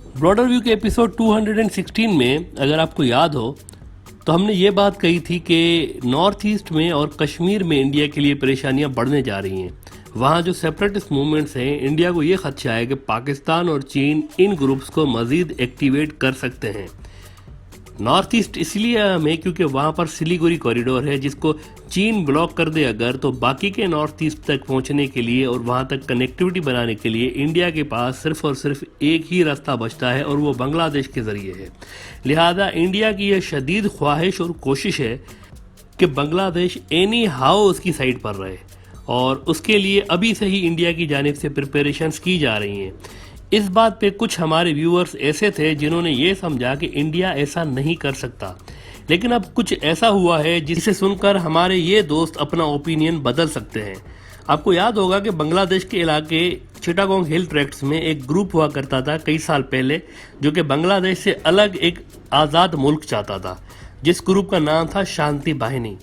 Broader view के episode 216 में अगर आपको याद हो तो हमने ये बात कही थी कि नॉर्थ ईस्ट में और कश्मीर में इंडिया के लिए परेशानियां बढ़ने जा रही हैं। वहाँ जो सेपरेटिस्ट मूवमेंट्स हैं, इंडिया को ये खदशा है कि पाकिस्तान और चीन इन ग्रुप्स को मज़ीद एक्टिवेट कर सकते हैं। नॉर्थ ईस्ट इसलिए हमें क्योंकि वहाँ पर सिलीगुड़ी कॉरिडोर है जिसको चीन ब्लॉक कर दे अगर, तो बाकी के नॉर्थ ईस्ट तक पहुँचने के लिए और वहाँ तक कनेक्टिविटी बनाने के लिए इंडिया के पास सिर्फ और सिर्फ एक ही रास्ता बचता है और वो बांग्लादेश के ज़रिए है। लिहाजा इंडिया की यह शदीद ख्वाहिश और कोशिश है कि बांग्लादेश एनी हाउ उसकी साइड पर रहे और उसके लिए अभी से ही इंडिया की जानिब से प्रिपरेशंस की जा रही हैं। इस बात पे कुछ हमारे व्यूअर्स ऐसे थे जिन्होंने ये समझा कि इंडिया ऐसा नहीं कर सकता, लेकिन अब कुछ ऐसा हुआ है जिसे सुनकर हमारे ये दोस्त अपना ओपिनियन बदल सकते हैं। आपको याद होगा कि बांग्लादेश के इलाके चिटागोंग हिल ट्रैक्ट्स में एक ग्रुप हुआ करता था कई साल पहले, जो कि बांग्लादेश से अलग एक आज़ाद मुल्क चाहता था, जिस ग्रुप का नाम था शांति बाहिनी।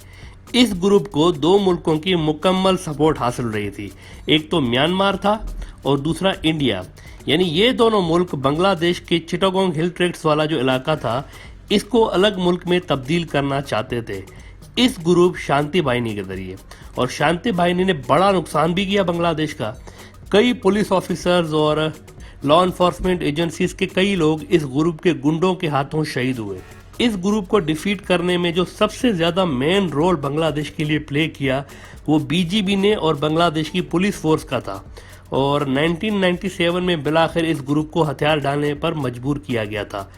इस ग्रुप को दो मुल्कों की मुकम्मल सपोर्ट हासिल रही थी, एक तो म्यांमार था और दूसरा इंडिया। यानी ये दोनों मुल्क बांग्लादेश के चिटागोंग हिल ट्रैक्ट्स वाला जो इलाका था, इसको अलग मुल्क में तब्दील करना चाहते थे इस ग्रुप शांति बाहिनी के जरिए। और शांति बाहिनी ने बड़ा नुकसान भी किया बांग्लादेश का। कई पुलिस ऑफिसर्स और लॉ इन्फोर्समेंट एजेंसीज के कई लोग इस ग्रुप के गुंडों के हाथों शहीद हुए। इस ग्रुप को डिफीट करने में जो सबसे ज़्यादा मेन रोल बांग्लादेश के लिए प्ले किया वो बीजीबी ने और बांग्लादेश की पुलिस फोर्स का था, और 1997 में बिलाखिर इस ग्रुप को हथियार डालने पर मजबूर किया गया था।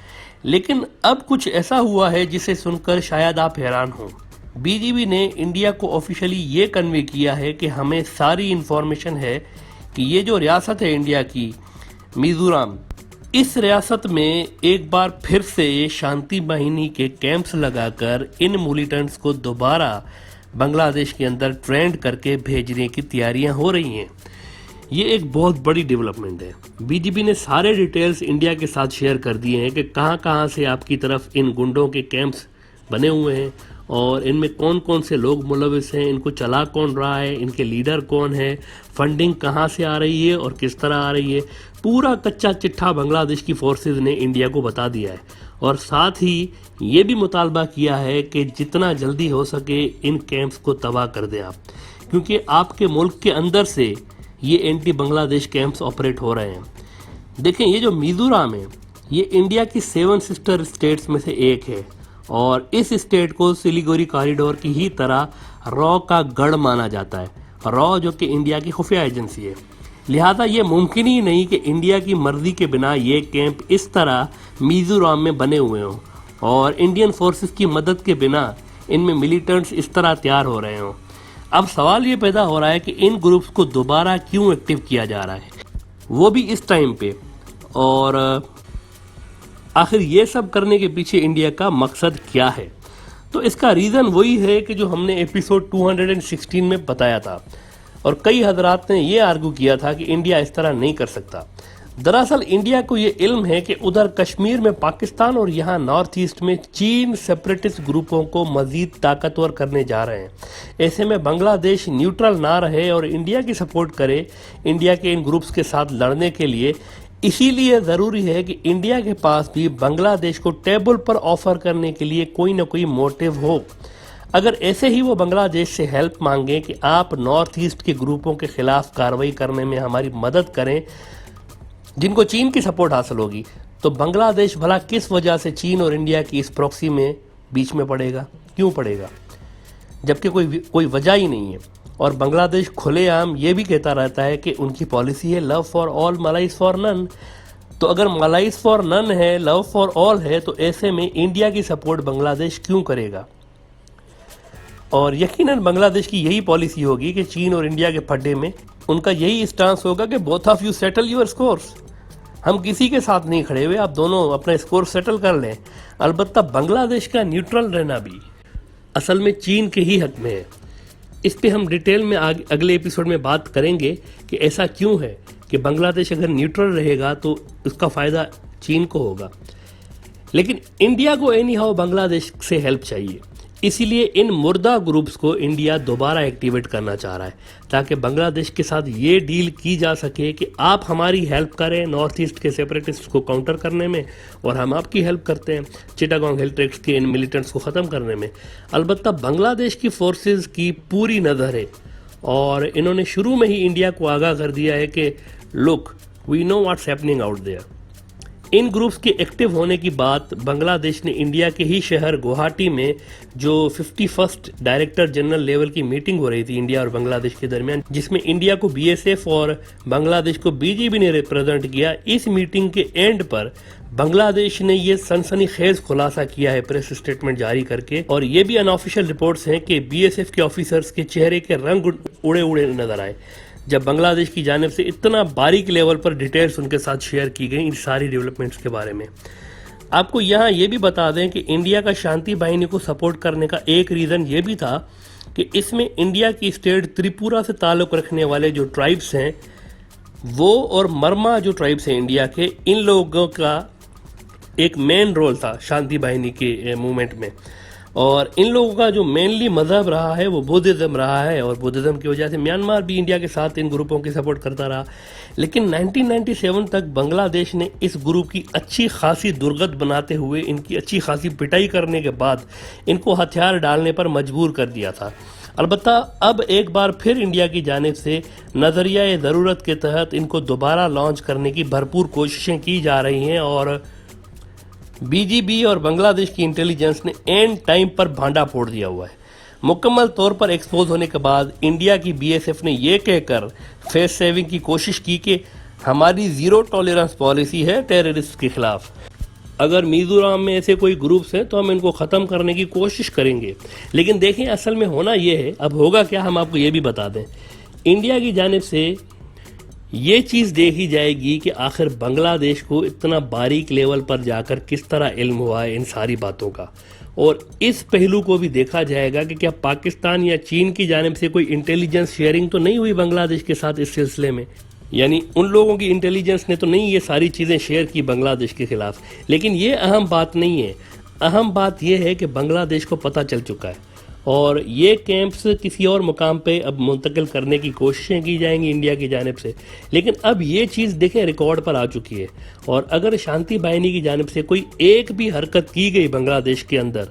लेकिन अब कुछ ऐसा हुआ है जिसे सुनकर शायद आप हैरान हो। बीजीबी ने इंडिया को ऑफिशियली ये कन्वे किया है कि हमें सारी इंफॉर्मेशन है कि ये जो रियासत है इंडिया की, मिजोरम, इस रियासत में एक बार फिर से शांति बाहिनी के कैंप्स लगाकर इन मिलिटेंट्स को दोबारा बांग्लादेश के अंदर ट्रेंड करके भेजने की तैयारियां हो रही हैं। ये एक बहुत बड़ी डेवलपमेंट है। बीजीबी ने सारे डिटेल्स इंडिया के साथ शेयर कर दिए हैं कि कहां से आपकी तरफ इन गुंडों के कैंप्स बने हुए हैं और इनमें कौन कौन से लोग मुलविस हैं, इनको चला कौन रहा है, इनके लीडर कौन है, फंडिंग कहां से आ रही है और किस तरह आ रही है। पूरा कच्चा चिट्ठा बांग्लादेश की फोर्सेज ने इंडिया को बता दिया है और साथ ही ये भी मुतालबा किया है कि जितना जल्दी हो सके इन कैंप्स को तबाह कर दें आप, क्योंकि आपके मुल्क के अंदर से ये एंटी बांग्लादेश कैंप्स ऑपरेट हो रहे हैं। देखें, ये जो मिजोरम है ये इंडिया की 7 सिस्टर स्टेट्स में से एक है और इस स्टेट को सिलीगुड़ी कॉरिडोर की ही तरह रॉ का गढ़ माना जाता है। रॉ जो कि इंडिया की खुफिया एजेंसी है। लिहाजा ये मुमकिन ही नहीं कि इंडिया की मर्जी के बिना ये कैंप इस तरह मिजोरम में बने हुए हों और इंडियन फोर्सेस की मदद के बिना इनमें मिलिटेंट्स इस तरह तैयार हो रहे हों। अब सवाल ये पैदा हो रहा है कि इन ग्रुप्स को दोबारा क्यों एक्टिव किया जा रहा है, वो भी इस टाइम पे, और आखिर ये सब करने के पीछे इंडिया का मकसद क्या है। तो इसका रीज़न वही है कि जो हमने एपिसोड 216 में बताया था और कई हजरात ने ये आर्गू किया था कि इंडिया इस तरह नहीं कर सकता। दरअसल इंडिया को ये इल्म है कि उधर कश्मीर में पाकिस्तान और यहाँ नॉर्थ ईस्ट में चीन सेपरेटिस्ट ग्रुपों को मज़ीद ताकतवर करने जा रहे हैं। ऐसे में बांग्लादेश न्यूट्रल ना रहे और इंडिया की सपोर्ट करे इंडिया के इन ग्रुप्स के साथ लड़ने के लिए। इसीलिए ज़रूरी है कि इंडिया के पास भी बांग्लादेश को टेबल पर ऑफर करने के लिए कोई ना कोई मोटिव हो। अगर ऐसे ही वो बांग्लादेश से हेल्प मांगे कि आप नॉर्थ ईस्ट के ग्रुपों के खिलाफ कार्रवाई करने में हमारी मदद करें जिनको चीन की सपोर्ट हासिल होगी, तो बांग्लादेश भला किस वजह से चीन और इंडिया की इस प्रॉक्सी में बीच में पड़ेगा, क्यों पड़ेगा, जबकि कोई वजह ही नहीं है। और बांग्लादेश खुलेआम ये भी कहता रहता है कि उनकी पॉलिसी है love for all malice for none. तो अगर मलाइज फॉर नन है, लव फॉर ऑल है, तो ऐसे में इंडिया की सपोर्ट बांग्लादेश क्यों करेगा। और यकीनन बांग्लादेश की यही पॉलिसी होगी कि चीन और इंडिया के फड्डे में उनका यही स्टांस होगा कि both of you settle your scores, हम किसी के साथ नहीं खड़े हुए, आप दोनों अपना स्कोर सेटल कर लें। अलबत्ता बांग्लादेश का न्यूट्रल रहना भी असल में चीन के ही हक में है। इस पे हम डिटेल में अगले एपिसोड में बात करेंगे कि ऐसा क्यों है कि बांग्लादेश अगर न्यूट्रल रहेगा तो उसका फ़ायदा चीन को होगा। लेकिन इंडिया को एनी हाउ बांग्लादेश से हेल्प चाहिए। इसीलिए इन मुर्दा ग्रुप्स को इंडिया दोबारा एक्टिवेट करना चाह रहा है ताकि बांग्लादेश के साथ ये डील की जा सके कि आप हमारी हेल्प करें नॉर्थ ईस्ट के सेपरेटिस्ट को काउंटर करने में और हम आपकी हेल्प करते हैं चिटागोंग हिल ट्रैक्ट्स के इन मिलिटेंट्स को ख़त्म करने में। अलबत्ता बांग्लादेश की फोर्सेस की पूरी नज़र है और इन्होंने शुरू में ही इंडिया को आगाह कर दिया है कि look we know what's happening out there. इन ग्रुप्स के एक्टिव होने की बात बांग्लादेश ने इंडिया के ही शहर गुवाहाटी में जो 51st डायरेक्टर जनरल लेवल की मीटिंग हो रही थी इंडिया और बांग्लादेश के दरमियान, जिसमें इंडिया को बीएसएफ और बांग्लादेश को बीजेपी ने रिप्रेजेंट किया। इस मीटिंग के एंड पर बांग्लादेश ने ये सनसनीखेज खुलासा किया है प्रेस स्टेटमेंट जारी करके, और ये भी अनऑफिशियल रिपोर्ट्स हैं कि बीएसएफ के ऑफिसर्स के चेहरे के रंग उड़े उड़े नजर आए जब बांग्लादेश की जानिब से इतना बारीक लेवल पर डिटेल्स उनके साथ शेयर की गई इन सारी डेवलपमेंट्स के बारे में। आपको यहाँ ये भी बता दें कि इंडिया का शांति बाहिनी को सपोर्ट करने का एक रीज़न ये भी था कि इसमें इंडिया की स्टेट त्रिपुरा से ताल्लुक़ रखने वाले जो ट्राइब्स हैं वो और मरमा जो ट्राइब्स हैं इंडिया के, इन लोगों का एक मेन रोल था शांति बाहिनी के मूवमेंट में। और इन लोगों का जो मेनली मजहब रहा है वो बुद्धिज़्म रहा है और बुद्धिज़्म की वजह से म्यांमार भी इंडिया के साथ इन ग्रुपों की सपोर्ट करता रहा। लेकिन 1997 तक बांग्लादेश ने इस ग्रुप की अच्छी खासी दुर्गत बनाते हुए इनकी अच्छी खासी पिटाई करने के बाद इनको हथियार डालने पर मजबूर कर दिया था। अलबत्ता अब एक बार फिर इंडिया की जानिब से नज़रिया ज़रूरत के तहत इनको दोबारा लॉन्च करने की भरपूर कोशिशें की जा रही हैं और बीजीबी और बांग्लादेश की इंटेलिजेंस ने एंड टाइम पर भांडा फोड़ दिया हुआ है। मुकम्मल तौर पर एक्सपोज होने के बाद इंडिया की बीएसएफ ने यह कहकर फेस सेविंग की कोशिश की कि हमारी ज़ीरो टॉलरेंस पॉलिसी है टेररिस्ट के खिलाफ। अगर मिजोरम में ऐसे कोई ग्रुप्स हैं तो हम इनको ख़त्म करने की कोशिश करेंगे। लेकिन देखें असल में होना यह है, अब होगा क्या हम आपको ये भी बता दें। इंडिया की जानिब से ये चीज़ देखी जाएगी कि आखिर बांग्लादेश को इतना बारीक लेवल पर जाकर किस तरह इल्म हुआ है इन सारी बातों का, और इस पहलू को भी देखा जाएगा कि क्या पाकिस्तान या चीन की जानिब से कोई इंटेलिजेंस शेयरिंग तो नहीं हुई बांग्लादेश के साथ इस सिलसिले में, यानी उन लोगों की इंटेलिजेंस ने तो नहीं ये सारी चीज़ें शेयर की बांग्लादेश के खिलाफ। लेकिन ये अहम बात नहीं है। अहम बात यह है कि बांग्लादेश को पता चल चुका है और ये कैंप्स किसी और मुकाम पे अब मुंतकिल करने की कोशिशें की जाएंगी इंडिया की जानिब से। लेकिन अब ये चीज़ देखें रिकॉर्ड पर आ चुकी है, और अगर शांति बाहिनी की जानिब से कोई एक भी हरकत की गई बांग्लादेश के अंदर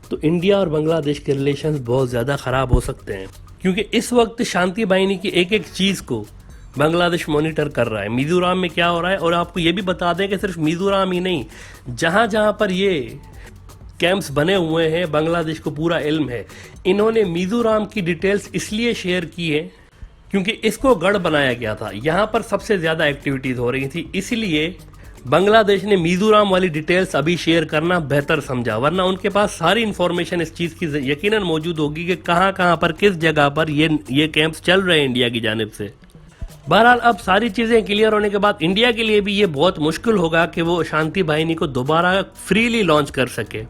तो इंडिया और बांग्लादेश के रिलेशंस बहुत ज़्यादा ख़राब हो सकते हैं, क्योंकि इस वक्त शांति बाहिनी की एक एक चीज़ को बांग्लादेश मॉनिटर कर रहा है। मिजोरम में क्या हो रहा है, और आपको ये भी बता दें कि सिर्फ मिजोरम ही नहीं, जहाँ जहाँ पर ये कैंप्स बने हुए हैं बांग्लादेश को पूरा इल्म है। इन्होंने मिजोरम की डिटेल्स इसलिए शेयर की है क्योंकि इसको गढ़ बनाया गया था, यहाँ पर सबसे ज़्यादा एक्टिविटीज़ हो रही थी, इसलिए बांग्लादेश ने मिजोरम वाली डिटेल्स अभी शेयर करना बेहतर समझा। वरना उनके पास सारी इन्फॉर्मेशन इस चीज़ की यकीनन मौजूद होगी कि कहाँ कहाँ पर किस जगह पर ये कैंप्स चल रहे हैं इंडिया की जानिब से। बहरहाल अब सारी चीज़ें क्लियर होने के बाद इंडिया के लिए भी ये बहुत मुश्किल होगा कि वो शांति बाहिनी को दोबारा फ्रीली लॉन्च कर सके।